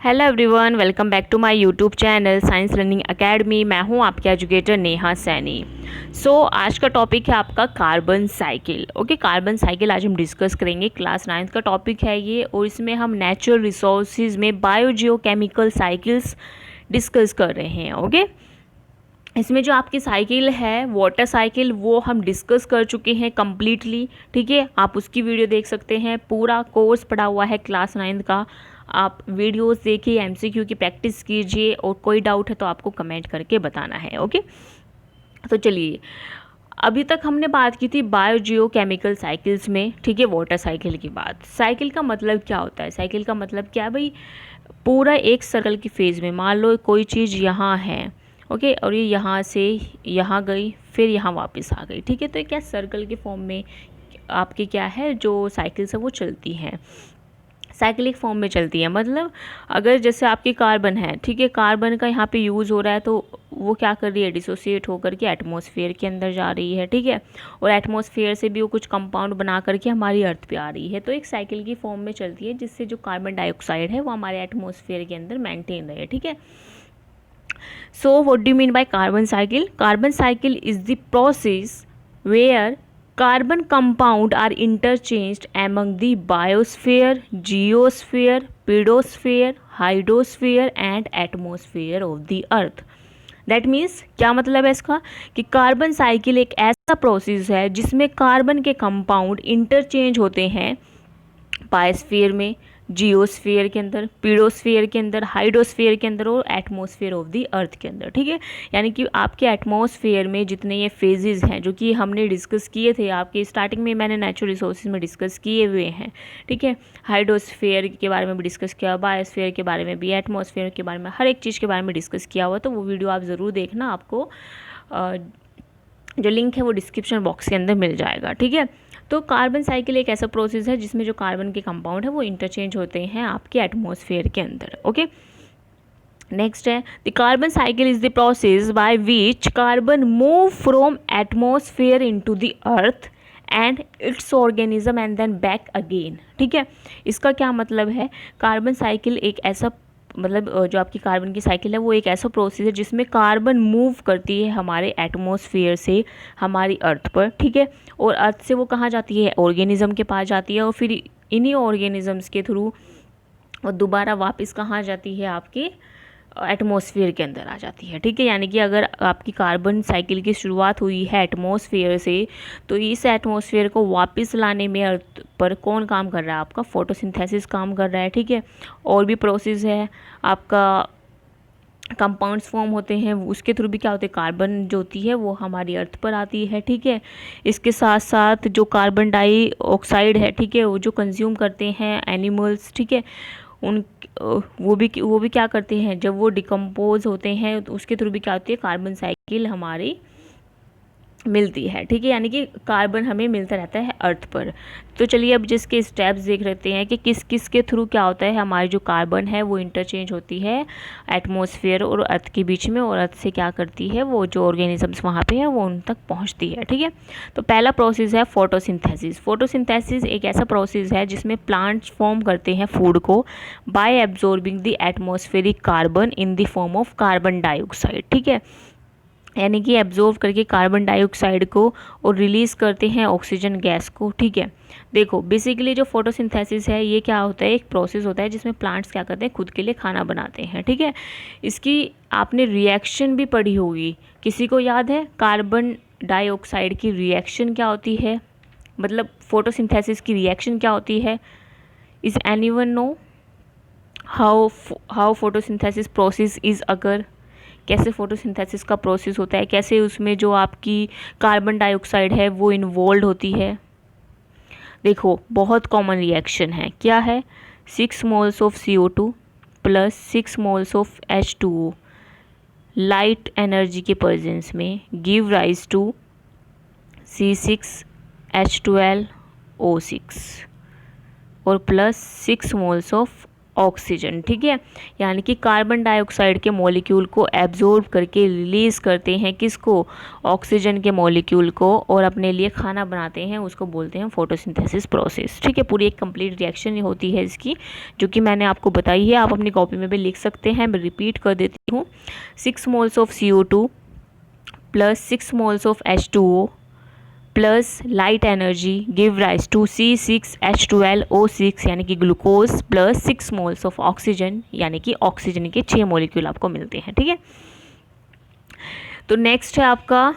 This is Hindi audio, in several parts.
Hello everyone, welcome back to my YouTube channel science learning academy. मैं हूं आपके एजुकेटर नेहा सैनी। आज का टॉपिक है आपका carbon cycle. Okay, carbon cycle आज हम डिस्कस करेंगे। क्लास 9th का टॉपिक है ये, और इसमें हम नेचुरल रिसोर्सेज में बायोजियोकेमिकल साइकिल्स डिस्कस कर रहे हैं। ओके, इसमें जो आपकी साइकिल है वाटर साइकिल, वो हम डिस्कस कर चुके हैं कम्प्लीटली। ठीक है, आप उसकी वीडियो देख सकते हैं। पूरा कोर्स पढ़ा हुआ है क्लास 9th का। आप वीडियोस देखिए, एमसीक्यू की प्रैक्टिस कीजिए, और कोई डाउट है तो आपको कमेंट करके बताना है। ओके, तो चलिए, अभी तक हमने बात की थी बायोजियोकेमिकल साइकिल्स में। ठीक है, वाटर साइकिल की बात। साइकिल का मतलब क्या होता है? साइकिल का मतलब क्या है भाई? पूरा एक सर्कल की फेज़ में, मान लो कोई चीज़ यहाँ है, ओके, और ये यहाँ से यहाँ गई, फिर यहाँ वापस आ गई। ठीक है, तो ये क्या सर्कल के फॉर्म में आपकी क्या है, जो साइकिल्स है वो चलती हैं, साइक्लिक फॉर्म में चलती है। मतलब अगर जैसे आपकी कार्बन है, ठीक है, कार्बन का यहाँ पे यूज़ हो रहा है, तो वो क्या कर रही है, डिसोसिएट होकर के एटमॉस्फेयर के अंदर जा रही है। ठीक है, और एटमॉस्फेयर से भी वो कुछ कंपाउंड बना करके हमारी अर्थ पे आ रही है। तो एक साइकिल की फॉर्म में चलती है, जिससे जो कार्बन डाइऑक्साइड है वो हमारे एटमॉस्फेयर के अंदर मेंटेन रहे। ठीक है, so what do you mean by carbon cycle? Carbon cycle is the process where carbon compound are interchanged among the biosphere, geosphere, pedosphere, hydrosphere and atmosphere of the earth. That means क्या मतलब है इसका, कि कार्बन साइकिल एक ऐसा प्रोसेस है जिसमें कार्बन के कंपाउंड इंटरचेंज होते हैं बायोस्फीयर में, जियोस्फीयर के अंदर, पीडोस्फीयर के अंदर, हाइड्रोस्फीयर के अंदर, और एटमॉस्फेयर ऑफ द अर्थ के अंदर। ठीक है, यानी कि आपके एटमॉस्फेयर में जितने ये फेजेस हैं, जो कि हमने डिस्कस किए थे आपके स्टार्टिंग में, मैंने नेचुरल रिसोर्सेज में डिस्कस किए हुए हैं। ठीक है, हाइड्रोस्फीयर के बारे में भी डिस्कस किया, बायोस्फीयर के बारे में भी, एटमॉस्फेयर के बारे में, हर एक चीज़ के बारे में डिस्कस किया हुआ। तो वो वीडियो आप ज़रूर देखना, आपको जो लिंक है वो डिस्क्रिप्शन बॉक्स के अंदर मिल जाएगा। ठीक है, तो कार्बन साइकिल एक ऐसा प्रोसेस है जिसमें जो कार्बन के कंपाउंड है वो इंटरचेंज होते हैं आपके एटमॉस्फेयर के अंदर। ओके, नेक्स्ट है the carbon cycle is the process by which carbon move from atmosphere into the earth and its organism and then back again. ठीक है, इसका क्या मतलब है? कार्बन साइकिल एक ऐसा, मतलब जो आपकी कार्बन की साइकिल है वो एक ऐसा प्रोसेस है जिसमें कार्बन मूव करती है हमारे एटमॉस्फेयर से हमारी अर्थ पर। ठीक है, और अर्थ से वो कहाँ जाती है? ऑर्गेनिज्म के पास जाती है, और फिर इन्हीं ऑर्गेनिजम्स के थ्रू और दोबारा वापस कहाँ जाती है? आपके एटमॉस्फेयर के अंदर आ जाती है। ठीक है, यानी कि अगर आपकी कार्बन साइकिल की शुरुआत हुई है एटमॉस्फेयर से, तो इस एटमॉस्फेयर को वापस लाने में अर्थ पर कौन काम कर रहा है? आपका फोटोसिंथेसिस काम कर रहा है। ठीक है, और भी प्रोसेस है आपका, कंपाउंड्स फॉर्म होते हैं, उसके थ्रू भी क्या होते हैं? कार्बन जो होती है वो हमारी अर्थ पर आती है। ठीक है, इसके साथ साथ जो कार्बन डाइऑक्साइड है, ठीक है, वो जो कंज्यूम करते हैं एनिमल्स, ठीक है, उन वो भी क्या करते हैं? जब वो डिकम्पोज होते हैं तो उसके थ्रू भी क्या होती है? कार्बन साइकिल हमारी मिलती है। ठीक है, यानी कि कार्बन हमें मिलता रहता है अर्थ पर। तो चलिए अब जिसके स्टेप्स देख लेते हैं कि किस किस के थ्रू क्या होता है, हमारी जो कार्बन है वो इंटरचेंज होती है एटमॉस्फेयर और अर्थ के बीच में, और अर्थ से क्या करती है, वो जो ऑर्गेनिजम्स वहाँ पे है वो उन तक पहुँचती है। ठीक है, तो पहला प्रोसेस है फोटोसिंथेसिस। फोटोसिंथेसिस एक ऐसा प्रोसेस है जिसमें प्लांट्स फॉर्म करते हैं फूड को bye absorbing the atmospheric carbon in the form of carbon dioxide. ठीक है, यानी कि एब्जॉर्व करके कार्बन डाइऑक्साइड को और रिलीज़ करते हैं ऑक्सीजन गैस को। ठीक है, देखो बेसिकली जो फोटोसिंथेसिस है ये क्या होता है? एक प्रोसेस होता है जिसमें प्लांट्स क्या करते हैं? खुद के लिए खाना बनाते हैं। ठीक है, इसकी आपने रिएक्शन भी पढ़ी होगी, किसी को याद है? कार्बन डाइऑक्साइड की रिएक्शन क्या होती है, मतलब फोटोसिंथेसिस की रिएक्शन क्या होती है? Is anyone know how photosynthesis process is अगर, कैसे फोटोसिंथेसिस का प्रोसेस होता है, कैसे उसमें जो आपकी कार्बन डाइऑक्साइड है वो इन्वॉल्व होती है? देखो बहुत कॉमन रिएक्शन है, क्या है? 6 moles of CO2 plus 6 moles of H2O light energy के प्रेजेंस में गिव राइज टू C6H12O6 और प्लस 6 मोल्स ऑफ ऑक्सीजन, ठीक है। यानी कि कार्बन डाइऑक्साइड के मॉलिक्यूल को एब्जॉर्ब करके रिलीज़ करते हैं किसको, ऑक्सीजन के मॉलिक्यूल को, और अपने लिए खाना बनाते हैं, उसको बोलते हैं फोटोसिंथेसिस प्रोसेस, ठीक है। पूरी एक कंप्लीट रिएक्शन होती है इसकी, जो कि मैंने आपको बताई है, आप अपनी कॉपी में भी लिख सकते हैं। मैं रिपीट कर देती हूँ, 6 moles of CO2 plus 6 moles of H2O plus light energy give rise to C6H12O6 यानी कि glucose plus 6 moles of oxygen यानी कि ऑक्सीजन के 6 मॉलिक्यूल आपको मिलते हैं, ठीक है। तो नेक्स्ट है आपका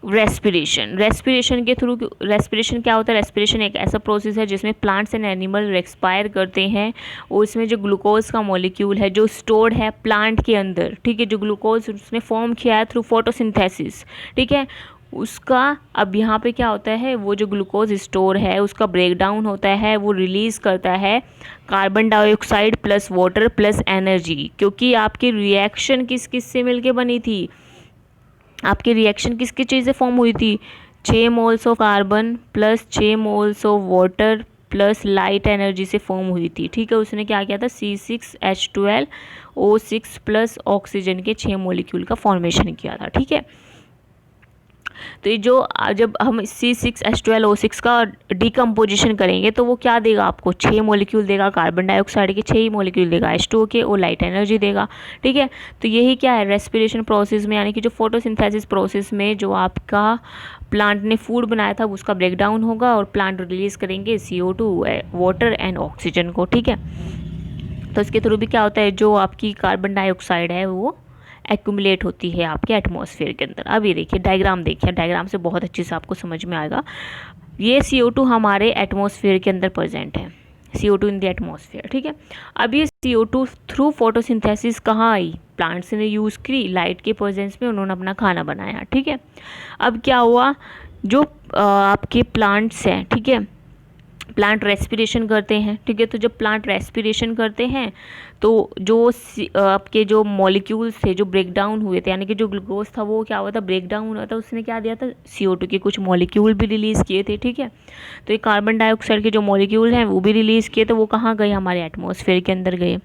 रेस्पिरेशन। रेस्पिरेशन के थ्रू, रेस्पिरेशन क्या होता है, रेस्पिरेशन एक ऐसा प्रोसेस है जिसमें प्लांट्स एंड एनिमल रेस्पायर करते हैं, और इसमें जो ग्लूकोज का मॉलिक्यूल है जो स्टोर्ड है प्लांट के अंदर, ठीक है, जो ग्लूकोज उसने फॉर्म किया है थ्रू फोटोसिंथेसिस, ठीक है, उसका अब यहाँ पे क्या होता है, वो जो ग्लूकोज स्टोर है उसका ब्रेक डाउन होता है, वो रिलीज़ करता है carbon dioxide plus water plus energy. क्योंकि आपकी रिएक्शन किस किस से मिलके बनी थी, आपकी रिएक्शन किस किस चीज़ से फॉर्म हुई थी, 6 moles of carbon plus 6 moles of water plus light energy से फॉर्म हुई थी, ठीक है। उसने क्या किया था, C6H12O6 प्लस ऑक्सीजन के 6 मॉलिक्यूल का फॉर्मेशन किया था, ठीक है। तो ये जो जब हम C6H12O6 का डिकम्पोजिशन करेंगे तो वो क्या देगा आपको, 6 मॉलिक्यूल देगा, कार्बन डाइऑक्साइड के 6 ही मॉलिक्यूल देगा, H2O के, और लाइट एनर्जी देगा, ठीक है। तो यही क्या है रेस्पिरेशन प्रोसेस में, यानी कि जो फोटोसिंथेसिस प्रोसेस में जो आपका प्लांट ने फूड बनाया था उसका ब्रेक डाउन होगा और प्लांट रिलीज़ करेंगे CO2 वाटर एंड ऑक्सीजन को, ठीक है। तो इसके थ्रू भी क्या होता है, जो आपकी कार्बन डाइऑक्साइड है वो एक्यूमुलेट होती है आपके एटमॉस्फेयर के अंदर। अब ये देखिए डायग्राम, देखिए डायग्राम से बहुत अच्छे से आपको समझ में आएगा। ये CO2 हमारे एटमॉस्फेयर के अंदर प्रेजेंट है, CO2 इन द एटमॉस्फेयर, ठीक है। अब ये CO2 थ्रू फोटोसिंथेसिस कहाँ आई, प्लांट्स ने यूज़ की, लाइट के प्रेजेंस में उन्होंने अपना खाना बनाया, ठीक है। अब क्या हुआ, जो आपके प्लांट्स हैं, ठीक है, प्लांट रेस्पिरेशन करते हैं, ठीक है। तो जब प्लांट रेस्पिरेशन करते हैं तो जो आपके जो मॉलिक्यूल्स थे जो ब्रेक डाउन हुए थे, यानी कि जो ग्लूकोज था वो क्या हुआ था, ब्रेक डाउन हुआ था, उसने क्या दिया था, CO2 के कुछ मॉलिक्यूल भी रिलीज़ किए थे, ठीक है। तो ये कार्बन डाइऑक्साइड के जो मॉलिक्यूल हैं वो भी रिलीज़ किए, तो वो कहाँ गए, हमारे एटमॉस्फेयर के अंदर गए।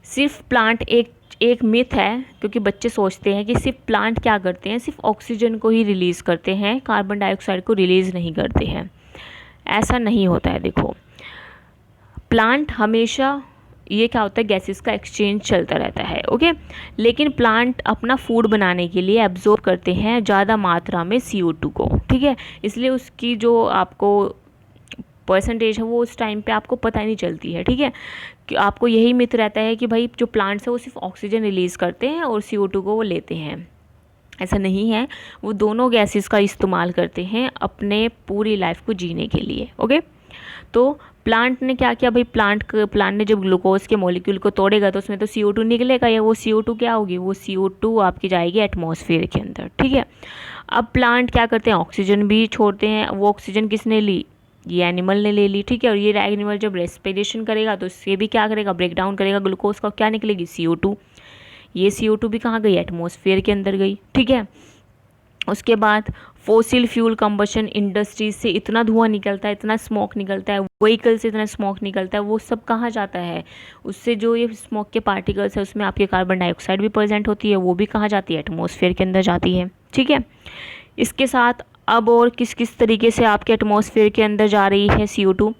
सिर्फ प्लांट एक मिथ है, क्योंकि बच्चे सोचते हैं कि सिर्फ प्लांट क्या करते हैं, सिर्फ ऑक्सीजन को ही रिलीज़ करते हैं, कार्बन डाइऑक्साइड को रिलीज़ नहीं करते हैं। ऐसा नहीं होता है। देखो प्लांट हमेशा, ये क्या होता है, गैसेस का एक्सचेंज चलता रहता है, ओके। लेकिन प्लांट अपना फूड बनाने के लिए एब्जॉर्ब करते हैं ज़्यादा मात्रा में CO2 को, ठीक है। इसलिए उसकी जो आपको परसेंटेज है वो उस टाइम पे आपको पता ही नहीं चलती है, ठीक है। कि आपको यही मिथ रहता है कि भाई जो प्लांट्स है वो सिर्फ ऑक्सीजन रिलीज़ करते हैं और CO2 को वो लेते हैं। ऐसा नहीं है, वो दोनों गैसेस का इस्तेमाल करते हैं अपने पूरी लाइफ को जीने के लिए, ओके। तो प्लांट ने क्या किया भाई, प्लांट ने जब ग्लूकोज के मॉलिक्यूल को तोड़ेगा तो उसमें तो CO2 निकलेगा, या वो CO2 क्या होगी, वो CO2 आपकी जाएगी एटमॉस्फेयर के अंदर, ठीक है। अब प्लांट क्या करते हैं, ऑक्सीजन भी छोड़ते हैं, वो ऑक्सीजन किसने ली, ये एनिमल ने ले ली, ठीक है। और ये एनिमल जब रेस्पिरेशन करेगा तो इससे भी क्या करेगा, ब्रेक डाउन करेगा ग्लूकोज का, क्या निकलेगी, CO2। ये CO2 भी कहाँ गई, एटमॉस्फेयर के अंदर गई, ठीक है। उसके बाद फोसिल फ्यूल कंबशन इंडस्ट्रीज से इतना धुआं निकलता है, इतना स्मोक निकलता है, व्हीकल से इतना स्मोक निकलता है, वो सब कहाँ जाता है, उससे जो ये स्मोक के पार्टिकल्स है उसमें आपके कार्बन डाइऑक्साइड भी प्रेजेंट होती है, वो भी कहाँ जाती है, एटमॉस्फेयर के अंदर जाती है, ठीक है। इसके साथ अब और किस किस तरीके से आपके एटमॉस्फेयर के अंदर जा रही है CO2,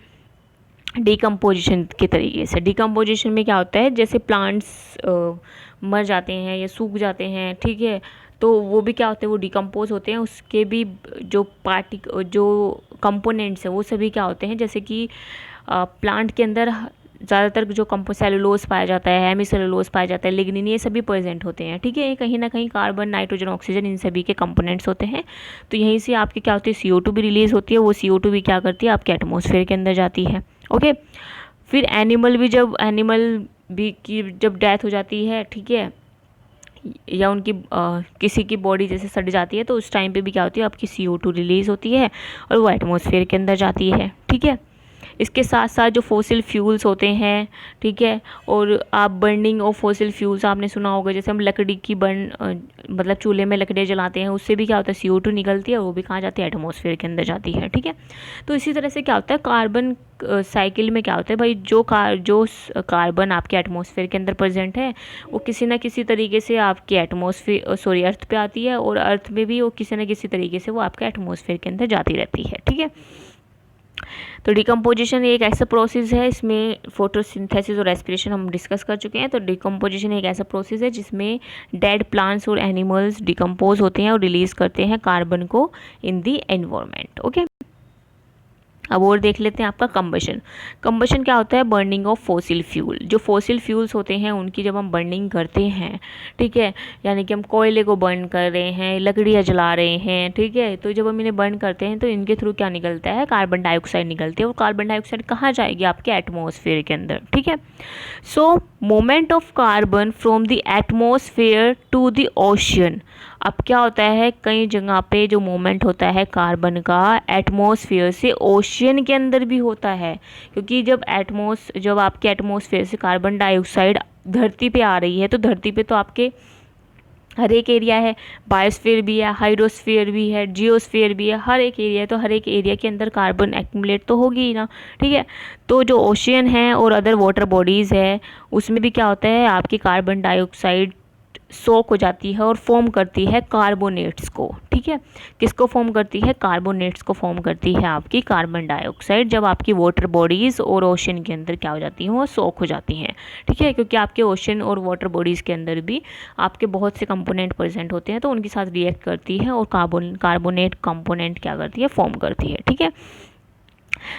डिकम्पोजिशन के तरीके से। डिकम्पोजिशन में क्या होता है, जैसे प्लांट्स मर जाते हैं या सूख जाते हैं, ठीक है, तो वो भी क्या होते हैं, वो डिकम्पोज होते हैं, उसके भी जो कंपोनेंट्स हैं वो सभी क्या होते हैं, जैसे कि प्लांट के अंदर ज़्यादातर जो सेलुलोज पाया जाता है, हेमी सेलुलोज पाया जाता है, लिग्निन, ये सभी प्रेजेंट होते हैं, ठीक है। ये कहीं ना कहीं कार्बन, नाइट्रोजन, ऑक्सीजन, इन सभी के कंपोनेंट्स होते हैं। तो यहीं से आपकी क्या होती है, CO2 भी रिलीज़ होती है, वो CO2 भी क्या करती है, आपके एटमॉस्फेयर के अंदर जाती है, ओके। फिर एनिमल भी की जब डेथ हो जाती है, ठीक है, या उनकी किसी की बॉडी जैसे सड़ जाती है, तो उस टाइम पे भी क्या होती है, आपकी CO2 रिलीज़ होती है और वो एटमॉस्फेयर के अंदर जाती है, ठीक है। इसके साथ साथ जो फॉसिल फ्यूल्स होते हैं, ठीक है, और आप बर्निंग ऑफ फॉसिल फ्यूल्स आपने सुना होगा, जैसे हम लकड़ी की मतलब चूल्हे में लकड़ियाँ जलाते हैं, उससे भी क्या होता है CO2 निकलती है और वो भी कहाँ जाती है, एटमॉस्फेयर के अंदर जाती है, ठीक है। तो इसी तरह से क्या होता है कार्बन साइकिल में क्या होता है भाई, जो कार्बन आपके एटमॉस्फेयर के अंदर प्रेजेंट है वो किसी ना किसी तरीके से आपके अर्थ पे आती है, और अर्थ में भी वो किसी ना किसी तरीके से वो आपके एटमॉस्फेयर के अंदर जाती रहती है, ठीक है। तो डिकम्पोजिशन एक ऐसा प्रोसेस है, इसमें फोटोसिंथेसिस और रेस्पिरेशन हम डिस्कस कर चुके हैं। तो डिकम्पोजिशन एक ऐसा प्रोसेस है जिसमें डेड प्लांट्स और एनिमल्स डिकम्पोज होते हैं और रिलीज करते हैं कार्बन को इन दी एनवायरनमेंट, ओके। अब और देख लेते हैं आपका कंबशन। कंबशन क्या होता है, बर्निंग ऑफ फॉसिल फ्यूल। जो फॉसिल फ्यूल्स होते हैं उनकी जब हम बर्निंग करते हैं, ठीक है, यानी कि हम कोयले को बर्न कर रहे हैं, लकड़ियाँ जला रहे हैं, ठीक है, तो जब हम इन्हें बर्न करते हैं तो इनके थ्रू क्या निकलता है, कार्बन डाइऑक्साइड निकलती है, और कार्बन डाइऑक्साइड कहाँ जाएगी, आपके एटमॉस्फेयर के अंदर, ठीक है। So moment of carbon from the atmosphere to the ocean. अब क्या होता है, कई जगह पे जो मोमेंट होता है कार्बन का एटमॉस्फेयर से ओशियन के अंदर भी होता है, क्योंकि जब आपके एटमॉस्फेयर से कार्बन डाइऑक्साइड धरती पे आ रही है, तो धरती पे तो आपके हर एक एरिया है, बायोस्फीयर भी है, हाइड्रोस्फीयर भी है, जियोस्फीयर भी है, हर एक एरिया है, तो हर एक एरिया के अंदर कार्बन एक्यूमुलेट तो होगी ही ना, ठीक है। तो जो ओशियन है और अदर वाटर बॉडीज़ है उसमें भी क्या होता है, आपकी कार्बन डाइऑक्साइड सोक हो जाती है और फॉर्म करती है कार्बोनेट्स को, ठीक है। किसको फॉर्म करती है, कार्बोनेट्स को फॉर्म करती है आपकी कार्बन डाइऑक्साइड, जब आपकी वाटर बॉडीज़ और ओशन के अंदर क्या हो जाती हैं, वो सोक हो जाती हैं, ठीक है, क्योंकि आपके ओशन और वाटर बॉडीज़ के अंदर भी आपके बहुत से कंपोनेंट प्रेजेंट होते हैं, तो उनके साथ रिएक्ट करती है और कार्बोनेट कंपोनेंट क्या करती है, फॉर्म करती है, ठीक है।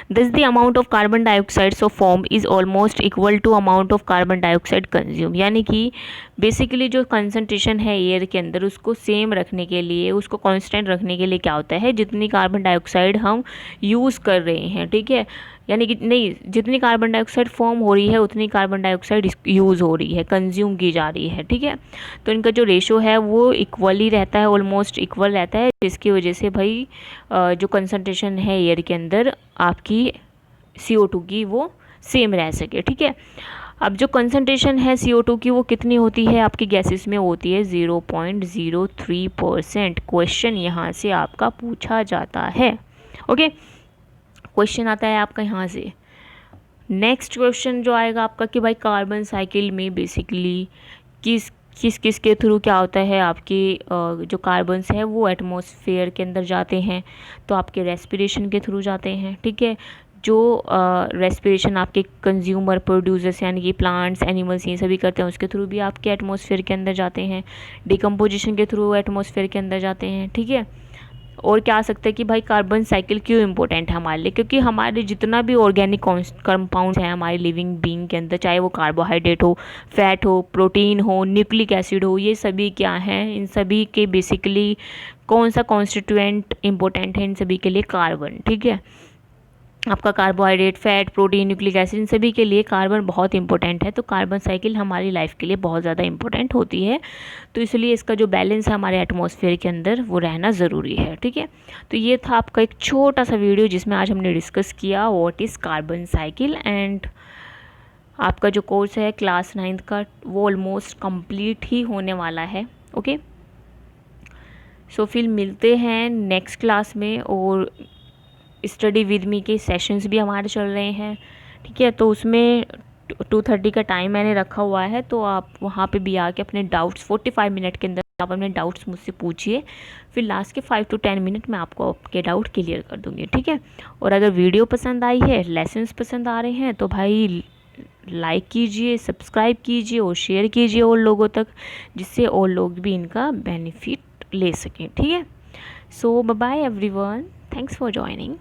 Thus the amount of carbon dioxide so formed is almost equal to amount of carbon dioxide consumed। यानी कि बेसिकली जो कंसनट्रेशन है एयर के अंदर उसको सेम रखने के लिए, उसको कांस्टेंट रखने के लिए क्या होता है, जितनी कार्बन डाइऑक्साइड हम यूज़ कर रहे हैं, ठीक है, यानी कि नहीं, जितनी कार्बन डाइऑक्साइड फॉर्म हो रही है उतनी कार्बन डाइऑक्साइड यूज़ हो रही है, कंज्यूम की जा रही है, ठीक है। तो इनका जो रेशो है वो इक्वली रहता है, ऑलमोस्ट इक्वल रहता है, जिसकी वजह से भाई जो कंसनट्रेशन है एयर के अंदर आपकी CO2 की वो सेम रह सके, ठीक है। अब जो कंसनट्रेशन है CO2 की वो कितनी होती है, आपकी गैसेस में होती है 0.03%। क्वेश्चन यहाँ से आपका पूछा जाता है, ओके, क्वेश्चन आता है आपका यहाँ से। नेक्स्ट क्वेश्चन जो आएगा आपका कि भाई कार्बन साइकिल में बेसिकली किस के थ्रू क्या होता है, आपके जो कार्बन्स है वो एटमॉस्फेयर के अंदर जाते हैं, तो आपके रेस्पिरेशन के थ्रू जाते हैं, ठीक है। जो रेस्पिरेशन आपके कंज्यूमर प्रोड्यूसर्स यानी कि प्लांट्स एनिमल्स ये सभी करते हैं, उसके थ्रू भी आपके एटमॉस्फेयर के अंदर जाते हैं, डिकम्पोजिशन के थ्रू एटमॉस्फेयर के अंदर जाते हैं, ठीक है। और क्या आ सकता है कि भाई कार्बन साइकिल क्यों इम्पोर्टेंट है हमारे लिए, क्योंकि हमारे जितना भी ऑर्गेनिक कंपाउंड्स हैं हमारे लिविंग बीइंग के अंदर, चाहे वो कार्बोहाइड्रेट हो, फैट हो, प्रोटीन हो, न्यूक्लिक एसिड हो, ये सभी क्या हैं, इन सभी के बेसिकली कौन सा कॉन्स्टिट्यूएंट इम्पोर्टेंट है, इन सभी के लिए कार्बन, ठीक है। आपका carbohydrate, fat, protein, nucleic acid, इन सभी के लिए कार्बन बहुत इंपॉर्टेंट है। तो कार्बन साइकिल हमारी लाइफ के लिए बहुत ज़्यादा इंपॉर्टेंट होती है, तो इसलिए इसका जो बैलेंस है हमारे एटमॉस्फेयर के अंदर वो रहना ज़रूरी है, ठीक है। तो ये था आपका एक छोटा सा वीडियो जिसमें आज हमने डिस्कस किया what is carbon cycle, and आपका जो कोर्स है क्लास 9th का वो ऑलमोस्ट कंप्लीट ही होने वाला है, ओके। सो फिर मिलते हैं नेक्स्ट क्लास में, और स्टडी विद मी के सेशंस भी हमारे चल रहे हैं, ठीक है। तो उसमें 2:30 का टाइम मैंने रखा हुआ है, तो आप वहाँ पे भी आके अपने डाउट्स 45 मिनट के अंदर आप अपने डाउट्स मुझसे पूछिए, फिर लास्ट के 5 to 10 मिनट में आपको आपके डाउट क्लियर कर दूँगी, ठीक है। और अगर वीडियो पसंद आई है, लेसन्स पसंद आ रहे हैं, तो भाई लाइक कीजिए, सब्सक्राइब कीजिए और शेयर कीजिए और लोगों तक, जिससे और लोग भी इनका बेनिफिट ले सकें, ठीक है। So bye bye everyone, thanks for joining.